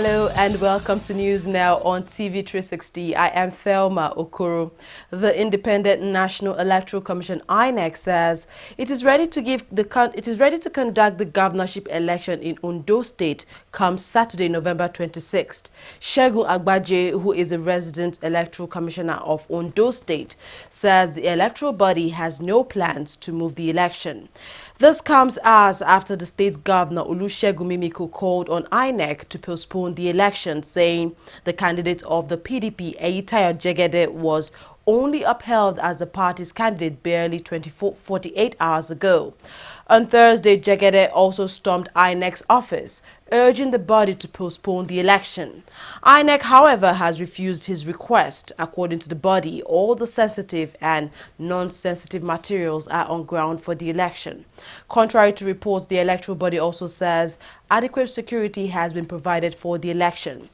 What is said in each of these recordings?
Hello and welcome to News Now on TV360. I am Thelma Okoro. The Independent National Electoral Commission (INEC) says it is ready to conduct the governorship election in Ondo State come Saturday, November 26th. Segun Agbaje, who is a resident electoral commissioner of Ondo State, says the electoral body has no plans to move the election. This comes as after the state's governor Olusegun Mimiko called on INEC to postpone the election, saying the candidate of the PDP, Eyitayo Jegede, was only upheld as the party's candidate barely 48 hours ago. On Thursday, Jegede also stormed INEC's office, urging the body to postpone the election. INEC, however, has refused his request. According to the body, all the sensitive and non-sensitive materials are on ground for the election. Contrary to reports, the electoral body also says adequate security has been provided for the election.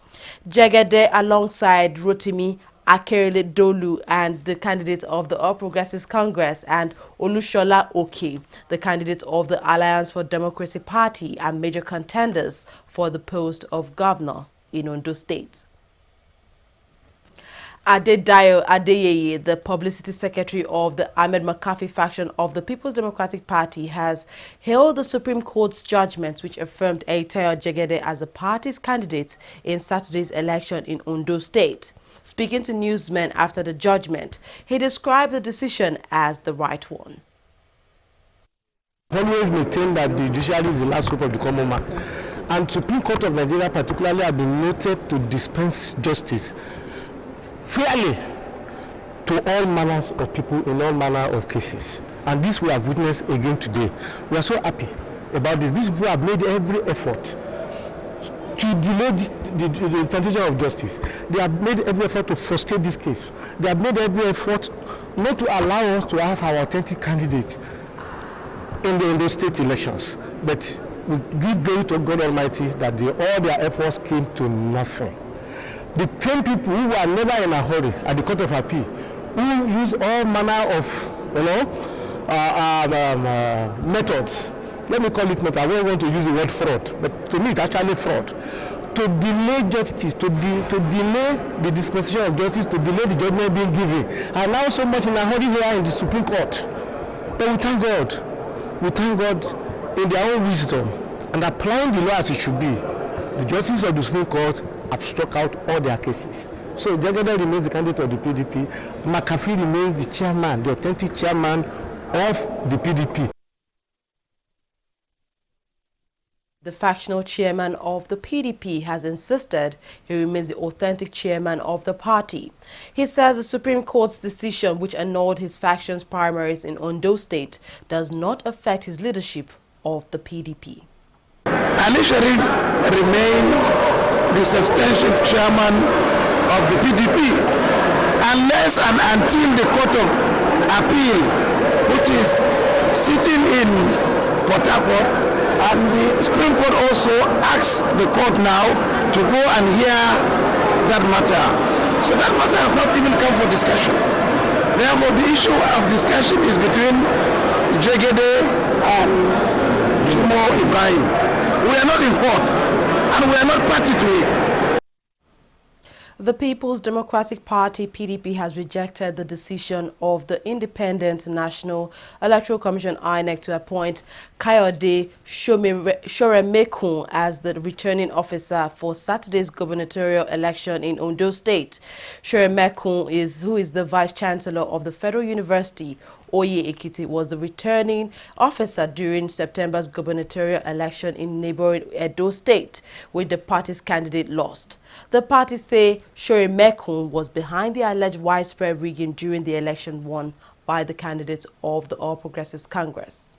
Jegede, alongside Rotimi Akeredolu and the candidate of the All Progressives Congress, and Olushola Oke, the candidate of the Alliance for Democracy Party, are major contenders for the post of governor in Ondo State. Adedayo Adeyeye, the publicity secretary of the Ahmed McCarthy faction of the People's Democratic Party, has hailed the Supreme Court's judgment which affirmed Eyitayo Jegede as the party's candidate in Saturday's election in Ondo State. Speaking to newsmen after the judgment, he described the decision as the right one. I've always maintained that the judiciary is the last hope of the common man. And Supreme Court of Nigeria particularly have been noted to dispense justice fairly to all manners of people in all manner of cases. And this we have witnessed again today. We are so happy about this. These people have made every effort to delay the implementation of justice. They have made every effort to frustrate this case. They have made every effort not to allow us to have our authentic candidate in the state elections. But we give glory to God Almighty that all their efforts came to nothing. The 10 people who were never in a hurry at the Court of Appeal, who use all manner of methods. Let me call it method. I don't want to use the word fraud, but to me it's actually fraud. To delay justice, to delay the dispensation of justice, to delay the judgment being given, and now so much in a hurry here in the Supreme Court. But we thank God. We thank God in their own wisdom and applying the law as it should be. The justices of the Supreme Court have struck out all their cases. So Jegede remains the candidate of the PDP. McAfee remains the chairman, the authentic chairman of the PDP. The factional chairman of the PDP has insisted he remains the authentic chairman of the party. He says the Supreme Court's decision, which annulled his faction's primaries in Ondo State, does not affect his leadership of the PDP. Ali Sharif remains the substantive chairman of the PDP unless and until the Court of Appeal, which is sitting in Port Harcourt, and the Supreme Court also asks the court now to go and hear that matter. So that matter has not even come for discussion. Therefore, the issue of discussion is between Jegede and Jimo Ibrahim. We are not in court, and we are not party to it. The People's Democratic Party (PDP) has rejected the decision of the Independent National Electoral Commission (INEC) to appoint Kayode Shoremekun as the returning officer for Saturday's gubernatorial election in Ondo State. Shoremekun, who is the Vice Chancellor of the Federal University, Oye Ekiti, was the returning officer during September's gubernatorial election in neighboring Edo State, which the party's candidate lost. The party say Shoremekun was behind the alleged widespread rigging during the election won by the candidates of the All Progressives Congress.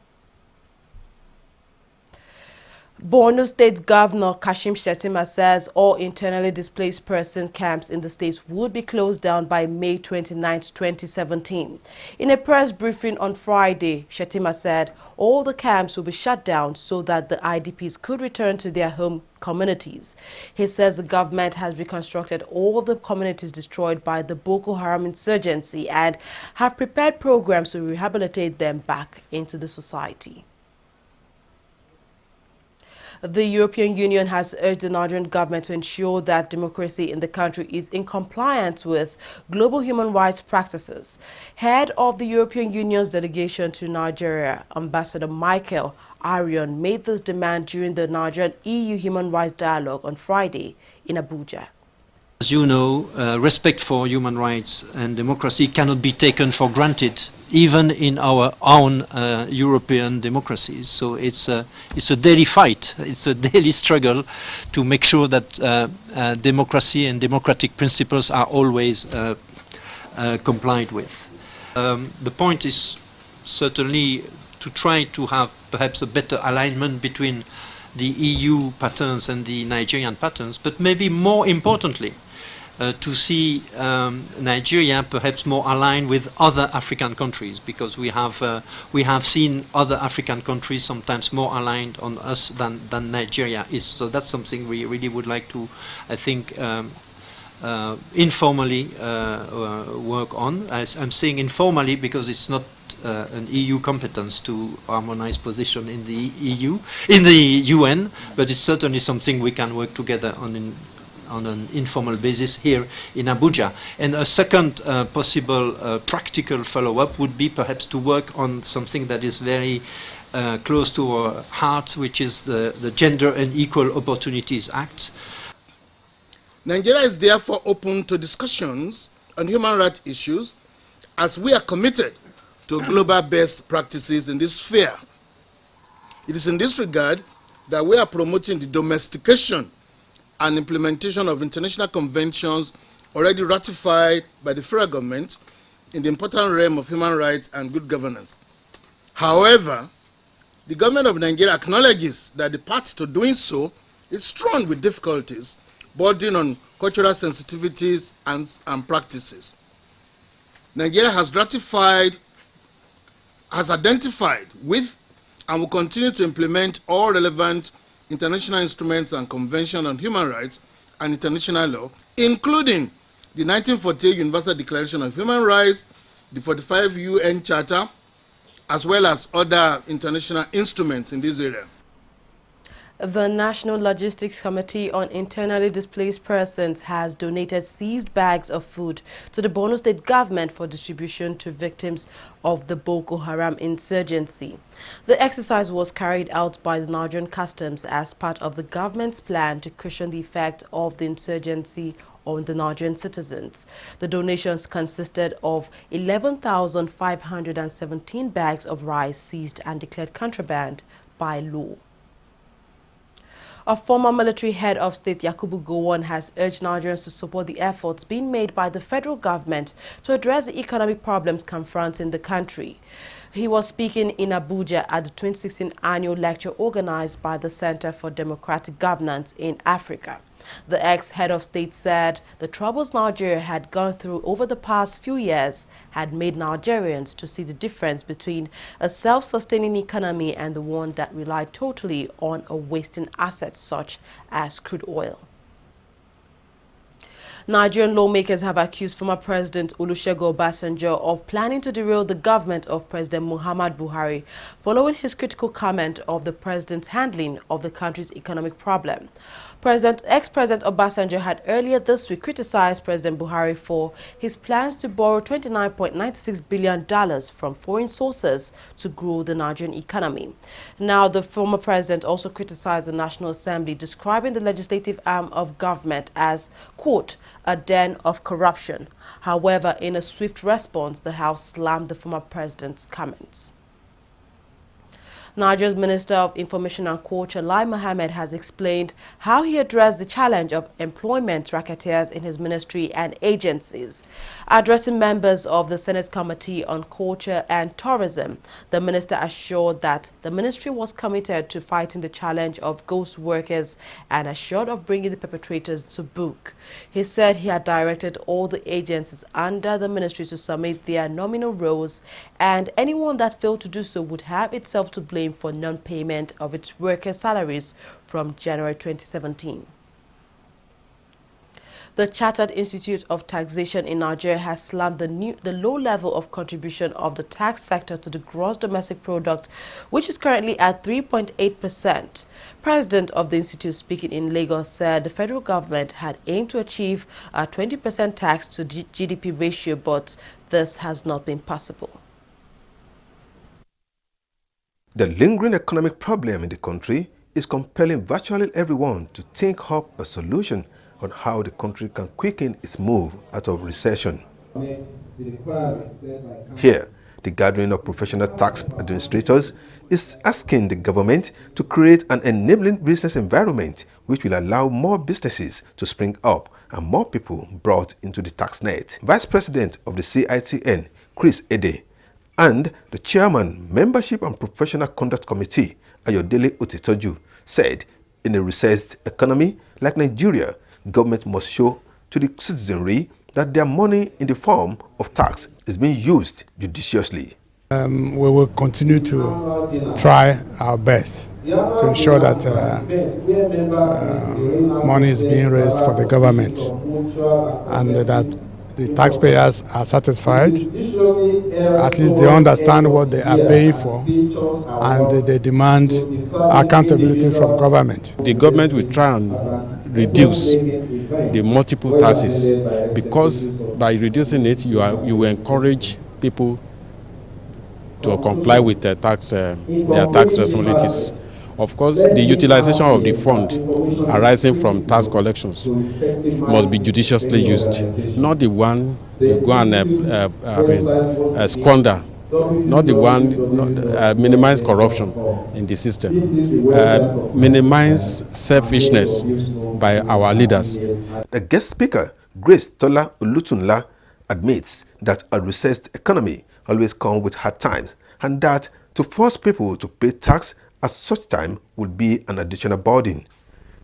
Borno State Governor Kashim Shettima says all internally displaced person camps in the state would be closed down by May 29, 2017. In a press briefing on Friday, Shettima said all the camps will be shut down so that the IDPs could return to their home communities. He says the government has reconstructed all the communities destroyed by the Boko Haram insurgency and have prepared programs to rehabilitate them back into the society. The European Union has urged the Nigerian government to ensure that democracy in the country is in compliance with global human rights practices. Head of the European Union's delegation to Nigeria, Ambassador Michael Arion, made this demand during the Nigerian-EU Human Rights Dialogue on Friday in Abuja. As you know, respect for human rights and democracy cannot be taken for granted, even in our own European democracies. So it's a daily fight, it's a daily struggle to make sure that democracy and democratic principles are always complied with. The point is certainly to try to have perhaps a better alignment between the EU patterns and the Nigerian patterns, but maybe more importantly, to see Nigeria perhaps more aligned with other African countries, because we have seen other African countries sometimes more aligned on us than Nigeria is. So that's something we really would like to, I think, informally work on. I'm saying informally because it's not an EU competence to harmonize position in the UN, but it's certainly something we can work together on an informal basis here in Abuja. And a second possible practical follow-up would be perhaps to work on something that is very close to our heart, which is the Gender and Equal Opportunities Act. Nigeria is therefore open to discussions on human rights issues, as we are committed to global best practices in this sphere. It is in this regard that we are promoting the domestication and implementation of international conventions already ratified by the federal government in the important realm of human rights and good governance. However, the government of Nigeria acknowledges that the path to doing so is strewn with difficulties, bordering on cultural sensitivities and practices. Nigeria has identified with and will continue to implement all relevant international instruments and conventions on human rights and international law, including the 1948 Universal Declaration of Human Rights, the 45 UN Charter, as well as other international instruments in this area. The National Logistics Committee on Internally Displaced Persons has donated seized bags of food to the Borno State government for distribution to victims of the Boko Haram insurgency. The exercise was carried out by the Nigerian Customs as part of the government's plan to cushion the effect of the insurgency on the Nigerian citizens. The donations consisted of 11,517 bags of rice seized and declared contraband by law. A former military head of state, Yakubu Gowon, has urged Nigerians to support the efforts being made by the federal government to address the economic problems confronting the country. He was speaking in Abuja at the 2016 annual lecture organized by the Center for Democratic Governance in Africa. The ex-head of state said the troubles Nigeria had gone through over the past few years had made Nigerians to see the difference between a self-sustaining economy and the one that relied totally on a wasting assets such as crude oil. Nigerian lawmakers have accused former President Olusegun Obasanjo of planning to derail the government of President Muhammadu Buhari following his critical comment of the president's handling of the country's economic problem. Ex-President Obasanjo had earlier this week criticized President Buhari for his plans to borrow $29.96 billion from foreign sources to grow the Nigerian economy. Now, the former president also criticized the National Assembly, describing the legislative arm of government as, quote, a den of corruption. However, in a swift response, the House slammed the former president's comments. Nigeria's Minister of Information and Culture, Lai Mohammed, has explained how he addressed the challenge of employment racketeers in his ministry and agencies. Addressing members of the Senate Committee on Culture and Tourism, the minister assured that the ministry was committed to fighting the challenge of ghost workers and assured of bringing the perpetrators to book. He said he had directed all the agencies under the ministry to submit their nominal rolls, and anyone that failed to do so would have itself to blame for non-payment of its workers' salaries from January 2017. The Chartered Institute of Taxation in Nigeria has slammed the low level of contribution of the tax sector to the gross domestic product, which is currently at 3.8%. President of the institute, speaking in Lagos, said the federal government had aimed to achieve a 20% tax to GDP ratio, but this has not been possible. The lingering economic problem in the country is compelling virtually everyone to think up a solution on how the country can quicken its move out of recession. Here, the gathering of professional tax administrators is asking the government to create an enabling business environment which will allow more businesses to spring up and more people brought into the tax net. Vice President of the CITN, Chris Ede, and the Chairman, Membership and Professional Conduct Committee, Ayodele Otitoju, said in a recessed economy like Nigeria, government must show to the citizenry that their money in the form of tax is being used judiciously. We will continue to try our best to ensure that money is being raised for the government and that the taxpayers are satisfied. At least they understand what they are paying for and they demand accountability from government. The government will try and reduce the multiple taxes, because by reducing it you will encourage people to comply with their tax responsibilities. Of course, the utilization of the fund arising from tax collections must be judiciously used, not the one you go and squander, not the one minimize corruption in the system, minimize selfishness by our leaders. The guest speaker, Grace Tola Ulutunla, admits that a recessed economy always comes with hard times and that to force people to pay tax at such time would be an additional burden.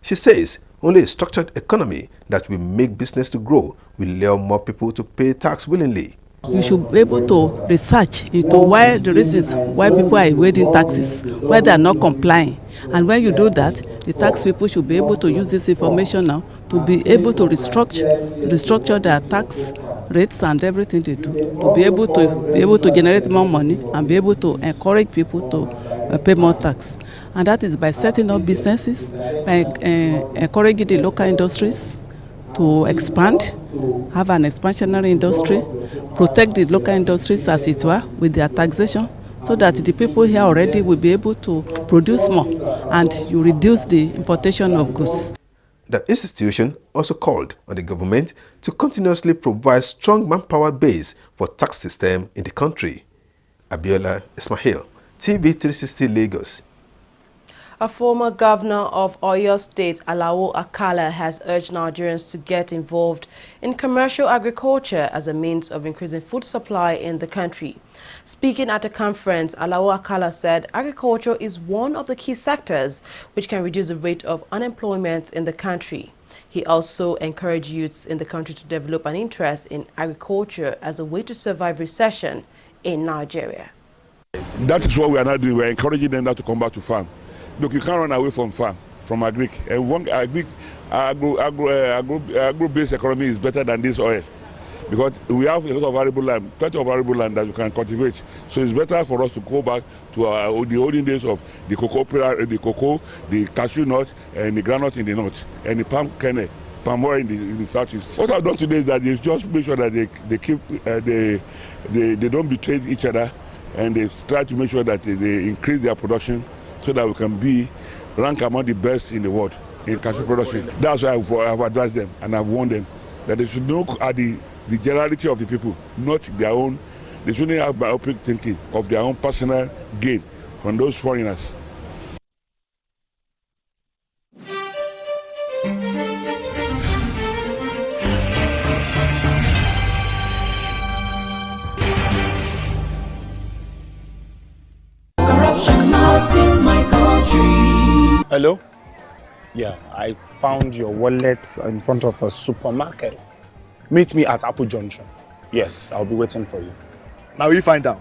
She says only a structured economy that will make business to grow will allow more people to pay tax willingly. You should be able to research into why the reasons why people are evading taxes, why they are not complying. And when you do that, the tax people should be able to use this information now to be able to restructure their tax rates and everything they do, to be able to generate more money and be able to encourage people to pay more tax. And that is by setting up businesses, by encouraging the local industries to expand, have an expansionary industry, protect the local industries as it were with their taxation, so that the people here already will be able to produce more and you reduce the importation of goods. The institution also called on the government to continuously provide strong manpower base for tax system in the country. Abiola Ismail, TV360 Lagos. A former governor of Oyo State, Alao Akala, has urged Nigerians to get involved in commercial agriculture as a means of increasing food supply in the country. Speaking at a conference, Alao Akala said agriculture is one of the key sectors which can reduce the rate of unemployment in the country. He also encouraged youths in the country to develop an interest in agriculture as a way to survive recession in Nigeria. That is what we are now doing. We are encouraging them now to come back to farm. Look, you can't run away from farm, from agric. And one agro-based economy is better than this oil, because we have a lot of arable land, plenty of arable land that we can cultivate. So it's better for us to go back to the olden days of the cocoa, the cashew nut, and the groundnut in the north, and the palm kernel, palm oil in the southeast. What I've done today is that they just make sure that they keep they don't betray each other, and they try to make sure that they increase their production, so that we can be ranked among the best in the world in cashew production. That's why I've advised them and I've warned them that they should look at the generality of the people, not their own. They shouldn't have myopic thinking of their own personal gain from those foreigners. Hello? Yeah, I found your wallet in front of a supermarket. Meet me at Apple Junction. Yes, I'll be waiting for you. Now we find out.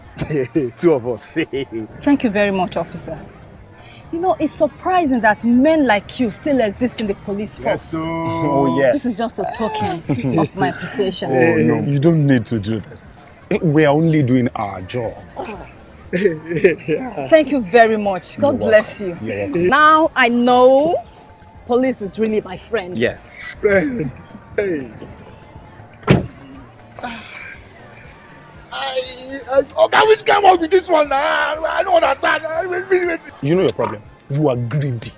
Two of us. Thank you very much, officer. You know, it's surprising that men like you still exist in the police force. Yes, so... Oh, yes. This is just a token of my appreciation. Oh, no, you don't need to do this. We are only doing our job. Thank you very much. God bless you. You're welcome. Now I know police is really my friend. Yes. Friend. Hey. Which came up with this one now? I don't understand. You know your problem. You are greedy.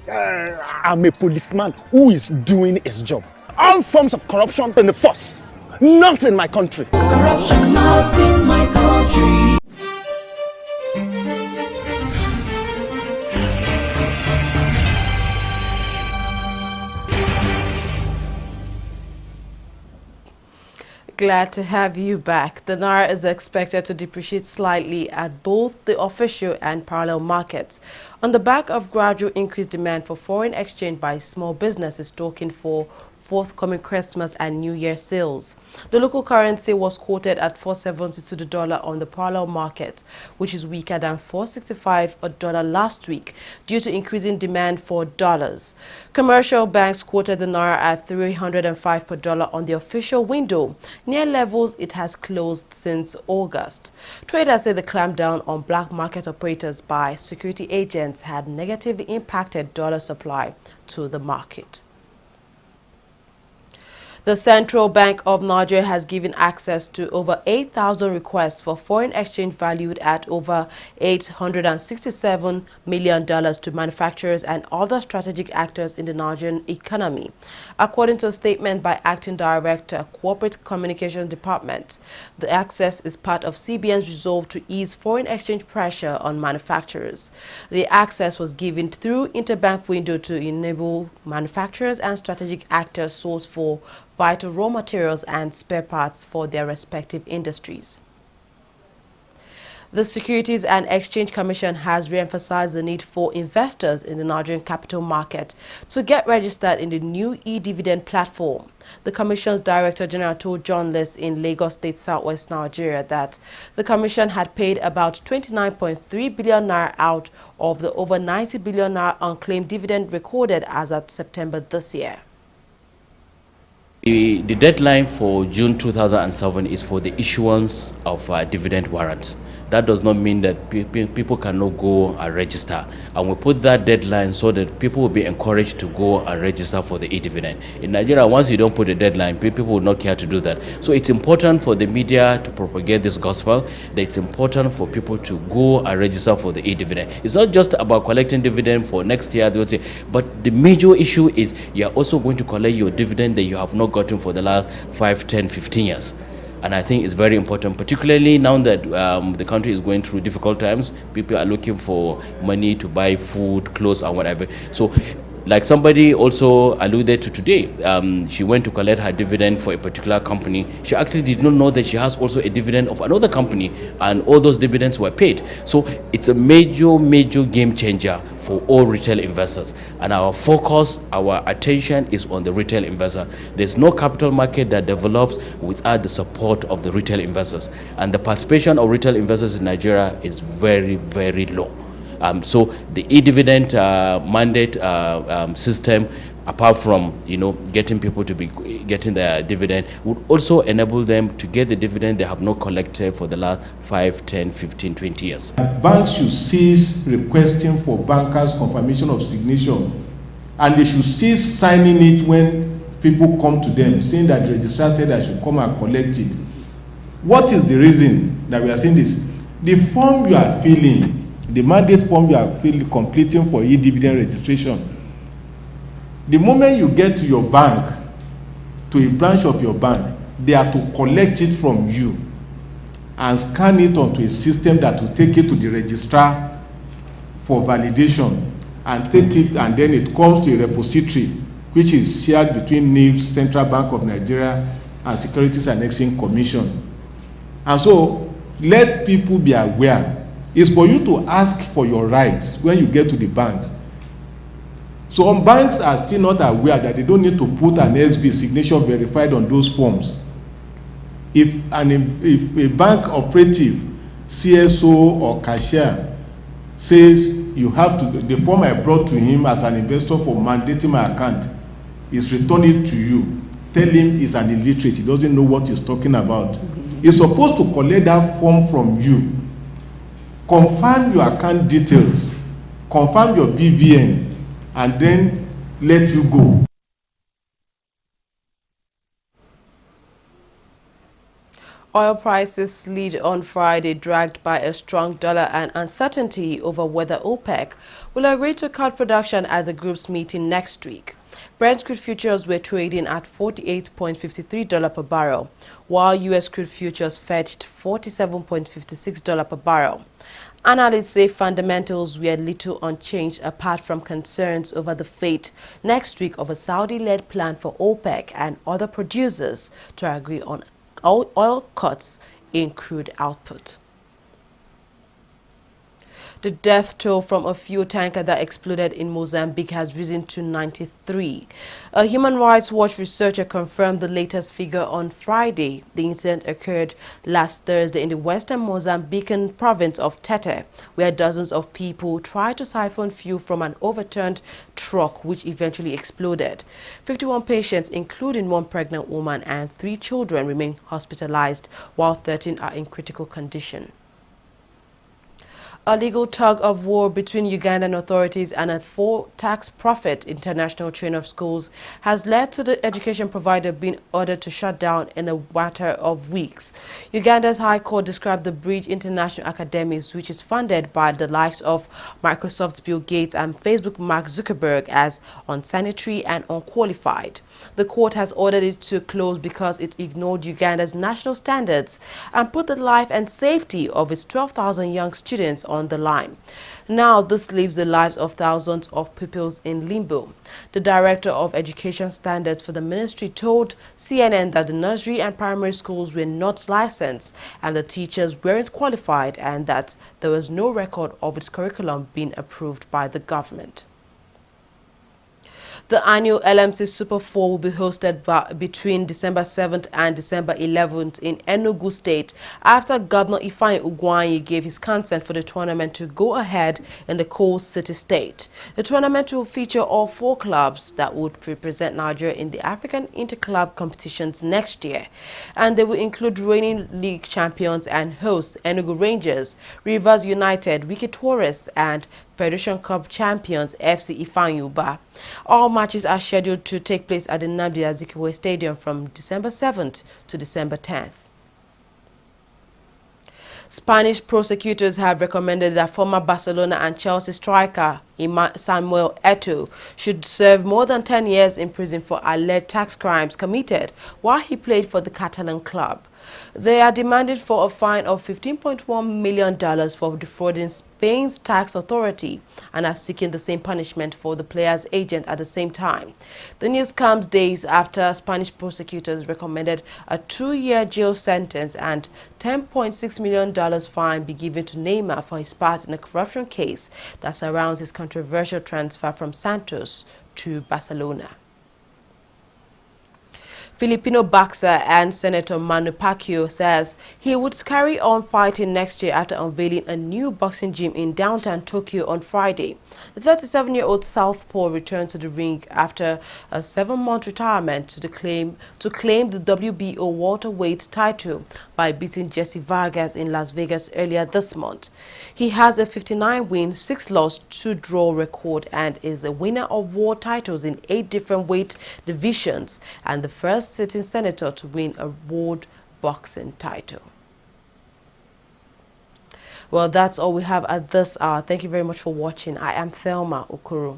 I'm a policeman who is doing his job. All forms of corruption in the force. Not in my country. Corruption not in my country. Glad to have you back. The Naira is expected to depreciate slightly at both the official and parallel markets on the back of gradual increased demand for foreign exchange by small businesses stocking for forthcoming Christmas and New Year sales. The local currency was quoted at $4.70 to the dollar on the parallel market, which is weaker than $4.65 a dollar last week due to increasing demand for dollars. Commercial banks quoted the Naira at $305 per dollar on the official window, near levels it has closed since August. Traders say the clampdown on black market operators by security agents had negatively impacted dollar supply to the market. The Central Bank of Nigeria has given access to over 8,000 requests for foreign exchange valued at over $867 million to manufacturers and other strategic actors in the Nigerian economy, according to a statement by Acting Director, Corporate Communications Department. The access is part of CBN's resolve to ease foreign exchange pressure on manufacturers. The access was given through interbank window to enable manufacturers and strategic actors source for vital raw materials and spare parts for their respective industries. The Securities and Exchange Commission has re-emphasized the need for investors in the Nigerian capital market to get registered in the new e-dividend platform. The Commission's Director General told journalists in Lagos State, Southwest Nigeria that the Commission had paid about 29.3 billion naira out of the over 90 billion naira unclaimed dividend recorded as of September this year. The deadline for June 2007 is for the issuance of dividend warrants. That does not mean that people cannot go and register. And we put that deadline so that people will be encouraged to go and register for the e-dividend. In Nigeria, once you don't put a deadline, people will not care to do that. So it's important for the media to propagate this gospel, that it's important for people to go and register for the e-dividend. It's not just about collecting dividend for next year, they would say, but the major issue is you're also going to collect your dividend that you have not gotten for the last 5, 10, 15 years. And I think it's very important, particularly now that the country is going through difficult times. People are looking for money to buy food, clothes, and whatever. So, like somebody also alluded to today, she went to collect her dividend for a particular company. She actually did not know that she has also a dividend of another company, and all those dividends were paid. So it's a major game changer for all retail investors. And our focus, our attention is on the retail investor. There's no capital market that develops without the support of the retail investors. And the participation of retail investors in Nigeria is very, very low. So the e-dividend mandate system, apart from getting people to be getting their dividend, would also enable them to get the dividend they have not collected for the last 5, 10, 15, 20 years. Banks should cease requesting for bankers' confirmation of signature, and they should cease signing it when people come to them saying that the registrar said I should come and collect it. What is the reason that we are saying this? The form you are filling, the mandate form you are completing for e-dividend registration, the moment you get to your bank, to a branch of your bank, they are to collect it from you and scan it onto a system that will take it to the registrar for validation, and take it, and then it comes to a repository which is shared between NIBS, Central Bank of Nigeria, and Securities and Exchange Commission. And so let people be aware. It's for you to ask for your rights when you get to the banks. Some banks are still not aware that they don't need to put an SB signature verified on those forms. If a bank operative, CSO or cashier says you have to, the form I brought to him as an investor for mandating my account is return it to you. Tell him he's an illiterate, he doesn't know what he's talking about. He's supposed to collect that form from you, confirm your account details, confirm your BVN, and then let you go. Oil prices slid on Friday, dragged by a strong dollar and uncertainty over whether OPEC will agree to cut production at the group's meeting next week. Brent crude futures were trading at $48.53 per barrel, while U.S. crude futures fetched $47.56 per barrel. Analysts say fundamentals were little unchanged apart from concerns over the fate next week of a Saudi-led plan for OPEC and other producers to agree on oil cuts in crude output. The death toll from a fuel tanker that exploded in Mozambique has risen to 93. A Human Rights Watch researcher confirmed the latest figure on Friday. The incident occurred last Thursday in the western Mozambican province of Tete, where dozens of people tried to siphon fuel from an overturned truck which eventually exploded. 51 patients, including one pregnant woman and 3 children, remain hospitalized, while 13 are in critical condition. A legal tug-of-war between Ugandan authorities and a for-tax profit international chain of schools has led to the education provider being ordered to shut down in a matter of weeks. Uganda's High Court described the Bridge International Academies, which is funded by the likes of Microsoft's Bill Gates and Facebook Mark Zuckerberg, as unsanitary and unqualified. The court has ordered it to close because it ignored Uganda's national standards and put the life and safety of its 12,000 young students on the line. Now this leaves the lives of thousands of pupils in limbo. The Director of Education Standards for the ministry told CNN that the nursery and primary schools were not licensed and the teachers weren't qualified, and that there was no record of its curriculum being approved by the government. The annual LMC Super 4 will be hosted between December 7th and December 11th in Enugu State after Governor Ifeanyi Ugwuanyi gave his consent for the tournament to go ahead in the Coal City State. The tournament will feature all 4 clubs that would represent Nigeria in the African Interclub competitions next year, and they will include reigning league champions and hosts Enugu Rangers, Rivers United, Wiki Tourists, and Federation Cup champions FC Ifeanyi Uba. All matches are scheduled to take place at the Nnamdi Azikiwe Stadium from December 7th to December 10th. Spanish prosecutors have recommended that former Barcelona and Chelsea striker Samuel Eto'o should serve more than 10 years in prison for alleged tax crimes committed while he played for the Catalan club. They are demanded for a fine of $15.1 million for defrauding Spain's tax authority and are seeking the same punishment for the player's agent at the same time. The news comes days after Spanish prosecutors recommended a 2-year jail sentence and $10.6 million fine be given to Neymar for his part in a corruption case that surrounds his controversial transfer from Santos to Barcelona. Filipino boxer and Senator Manny Pacquiao says he would carry on fighting next year after unveiling a new boxing gym in downtown Tokyo on Friday. The 37-year-old southpaw returned to the ring after a 7-month retirement to claim the WBO welterweight title by beating Jesse Vargas in Las Vegas earlier this month. He has a 59-win, 6-loss, 2-draw record and is a winner of world titles in 8 different weight divisions and the first sitting senator to win a world boxing title. Well, that's all we have at this hour. Thank you very much for watching. I am Thelma Okoro.